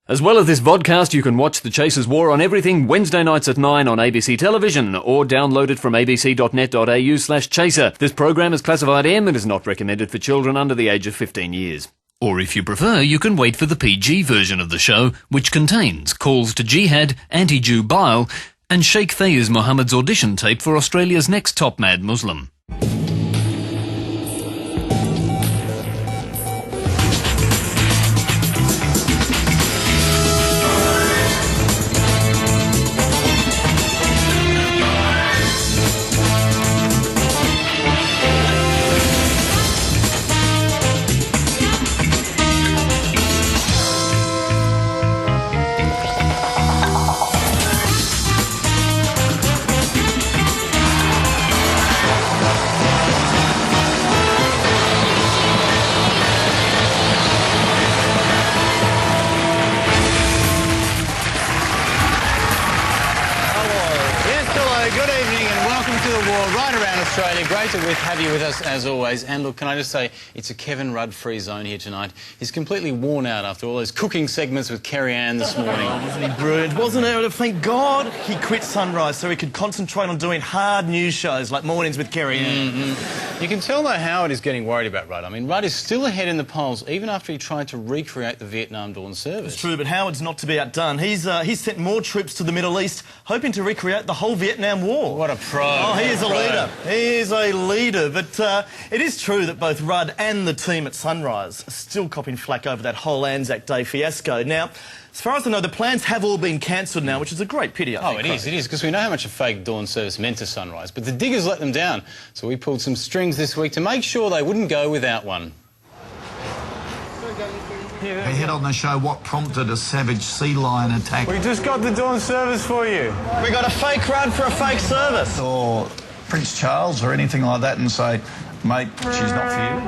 As well as this vodcast, you can watch The Chasers War on Everything Wednesday nights at 9 on ABC Television or download it from abc.net.au/chaser. This program is classified M and is not recommended for children under the age of 15 years. Or if you prefer, you can wait for the PG version of the show, which contains calls to jihad, anti-Jew bile, and Sheikh Fayez Mohammed's audition tape for Australia's next top mad Muslim. Australia, great to have you with us as always. And look, can I just say, it's a Kevin Rudd-free zone here tonight. He's completely worn out after all those cooking segments with Kerry Ann this morning. Oh, wasn't he brilliant? Wasn't it? Thank God he quit Sunrise so he could concentrate on doing hard news shows like Mornings with Kerry Ann. You can tell, though, Howard is getting worried about Rudd. I mean, Rudd is still ahead in the polls, even after he tried to recreate the Vietnam Dawn service. It's true, but Howard's not to be outdone. He's sent more troops to the Middle East, hoping to recreate the whole Vietnam War. What a pro. Oh, he is a leader. He is a leader. But it is true that both Rudd and the team at Sunrise are still copping flack over that whole Anzac Day fiasco. Now, as far as I know, the plans have all been cancelled now, which is a great pity, I think. It is, because we know how much a fake Dawn service meant to Sunrise, but the diggers let them down. So we pulled some strings this week to make sure they wouldn't go without one. We had on the show what prompted a savage sea lion attack. We just got the Dawn service for you. We got a fake Rudd for a fake service. Or Prince Charles or anything like that and say, mate, she's not for you.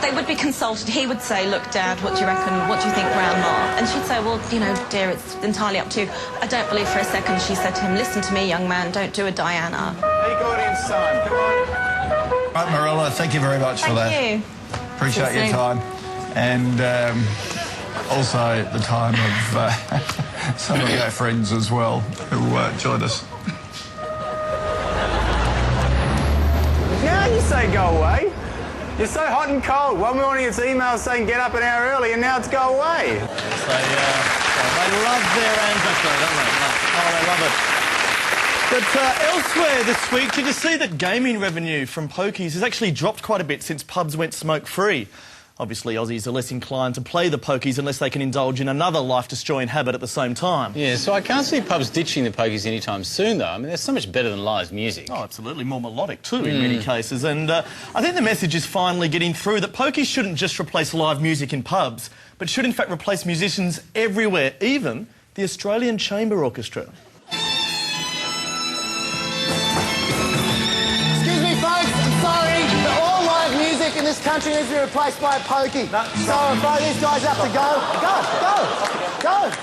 They would be consulted. He would say, look, Dad, what do you reckon? What do you think, Grandma? And she'd say, well, you know, dear, it's entirely up to you. I don't believe for a second she said to him, listen to me, young man, don't do a Diana. He got in time. Come on. Right, Marilla, thank you very much for that. Thank you. Appreciate your time. And also the time of some of our friends as well who joined us. Now you say go away. You're so hot and cold. One morning it's emails saying get up an hour early and now it's go away. They love their Anzac Day, don't they? Oh, they love it. But elsewhere this week, did you see that gaming revenue from Pokies has actually dropped quite a bit since pubs went smoke-free? Obviously, Aussies are less inclined to play the Pokies unless they can indulge in another life-destroying habit at the same time. Yeah, so I can't see pubs ditching the Pokies anytime soon, though. I mean, they're so much better than live music. Oh, absolutely. More melodic, too, in many cases. And I think the message is finally getting through that Pokies shouldn't just replace live music in pubs, but should, in fact, replace musicians everywhere, even the Australian Chamber Orchestra. Excuse me, folks, I'm sorry, but all live music in this country needs to be replaced by a pokey. No, so if both these guys have to go.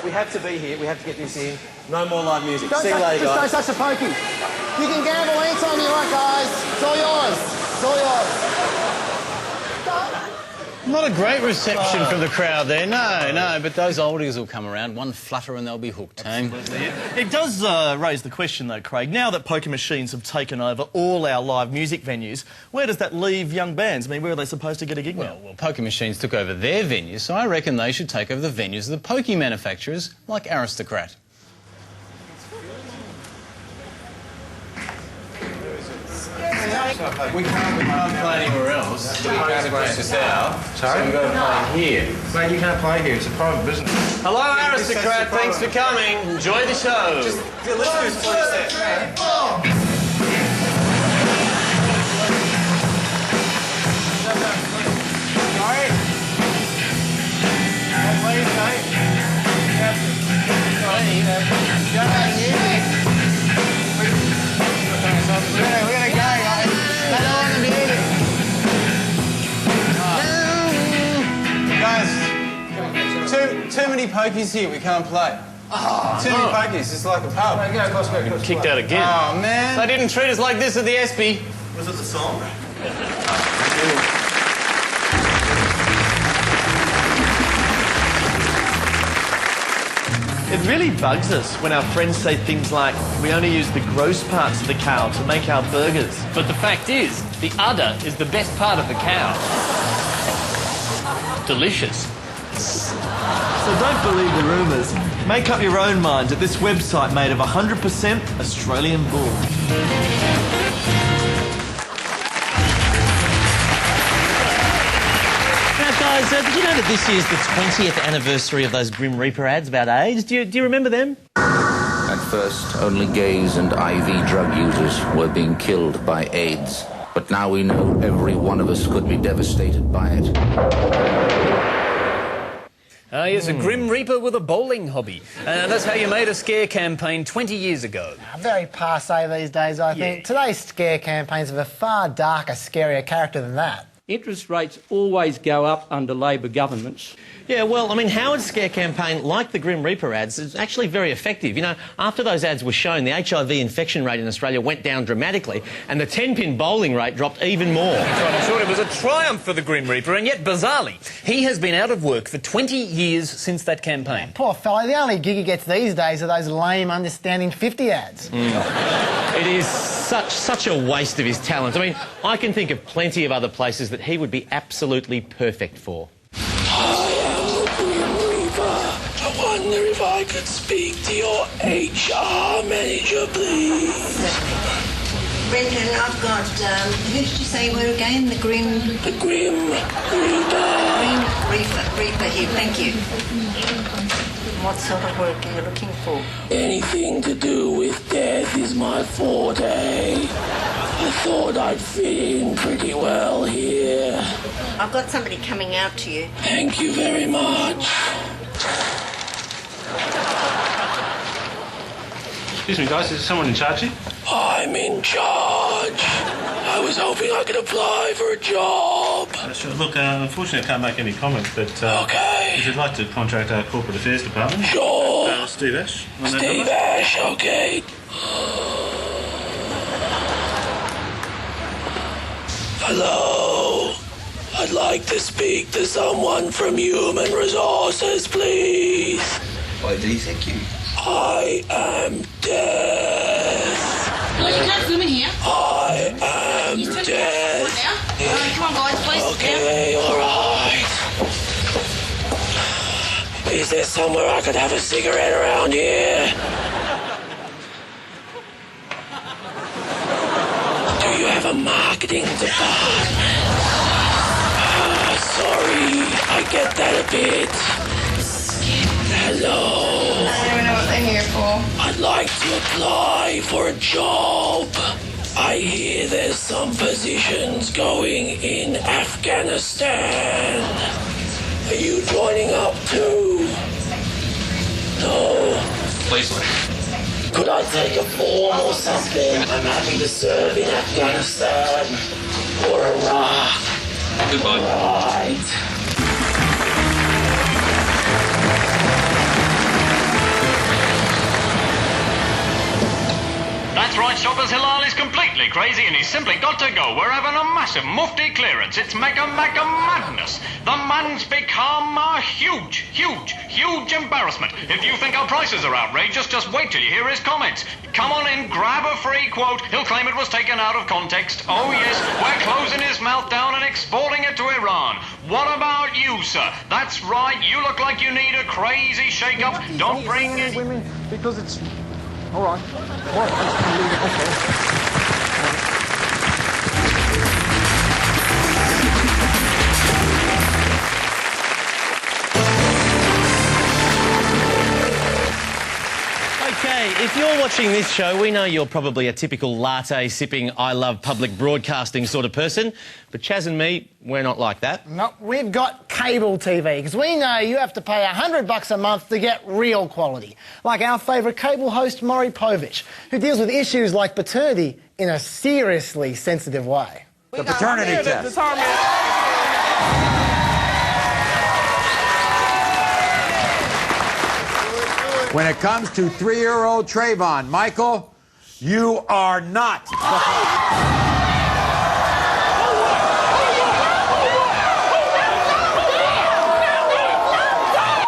We have to be here. We have to get this in. No more live music. See you later, guys. Don't touch the pokey. You can gamble anytime you want, guys. It's all yours. It's all yours. Not a great reception from the crowd there, no, but those oldies will come around. One flutter and they'll be hooked, It does raise the question, though, Craig, now that poker machines have taken over all our live music venues, where does that leave young bands? I mean, where are they supposed to get a gig now? Well, poker machines took over their venues, so I reckon they should take over the venues of the pokey manufacturers, like Aristocrat. We can't play anywhere else. The poker's pushed us out. Sorry? So we've got to play here. Mate, you can't play here. It's a private business. Hello, Aristocrat. Thanks for coming. Enjoy the show. Let's do this set. Too many pokies here, we can't play. Too many pokies, it's like a pub. Been kicked out again. Oh, man. They didn't treat us like this at the Espy. Was it the song? It really bugs us when our friends say things like, we only use the gross parts of the cow to make our burgers. But the fact is, the udder is the best part of the cow. Delicious. So don't believe the rumours. Make up your own mind at this website made of 100% Australian bull. Now, guys, did you know that this year's the 20th anniversary of those Grim Reaper ads about AIDS? Do you remember them? At first, only gays and IV drug users were being killed by AIDS. But now we know every one of us could be devastated by it. Yes, a Grim Reaper with a bowling hobby. That's how you made a scare campaign 20 years ago. Very passe these days, I think. Today's scare campaigns have a far darker, scarier character than that. Interest rates always go up under Labor governments. Yeah, well, I mean, Howard's scare campaign, like the Grim Reaper ads, is actually very effective. You know, after those ads were shown, the HIV infection rate in Australia went down dramatically and the 10-pin bowling rate dropped even more. That's right, I'm sure it was a triumph for the Grim Reaper, and yet, bizarrely, he has been out of work for 20 years since that campaign. Poor fellow, the only gig he gets these days are those lame Understanding 50 ads. It is such a waste of his talent. I mean, I can think of plenty of other places that he would be absolutely perfect for. I am the Grim Reaper. I wonder if I could speak to your HR manager, please. Brendan, I've got, who did you say were again? The Grim... The Grim Reaper. Grim Reaper here, thank you. What sort of work are you looking for? Anything to do with death is my forte. I thought I'd fit in pretty well here. I've got somebody coming out to you. Thank you very much. Excuse me, guys, is there someone in charge here? I'm in charge. I was hoping I could apply for a job. Sure. Look, unfortunately I can't make any comment, but okay. If you'd like to contact our Corporate Affairs Department... Sure. Steve Ash. Steve Ash, okay. Hello. I'd like to speak to someone from Human Resources, please. Why do you think you... I am death. No, you can't film in here. I am death. Come on, guys, please. Okay, all right. Is there somewhere I could have a cigarette around here? Do you have a marketing department? Sorry, I get that a bit. Hello. I don't even know what they're here for. I'd like to apply for a job. I hear there's some positions going in Afghanistan. Are you joining up too? No. Please. Could I take a form or something? I'm happy to serve in Afghanistan or Iraq. Goodbye. Right. That's right, shoppers. Hilal is completely crazy and he's simply got to go. We're having a massive mufti clearance. It's mega madness. The man's become a huge embarrassment. If you think our prices are outrageous, just wait till you hear his comments. Come on in, grab a free quote. He'll claim it was taken out of context. Oh yes, we're closing his mouth down and exporting it to Iran. What about you, sir? That's right, you look like you need a crazy shake-up. Don't bring any... women because it's... All right. Okay. Okay, if you're watching this show, we know you're probably a typical latte-sipping, I love public broadcasting sort of person, but Chaz and me, we're not like that. No, we've got cable TV, because we know you have to pay $100 a month to get real quality. Like our favourite cable host, Maury Povich, who deals with issues like paternity in a seriously sensitive way. The paternity test. When it comes to 3-year-old Trayvon, Michael, you are not the father.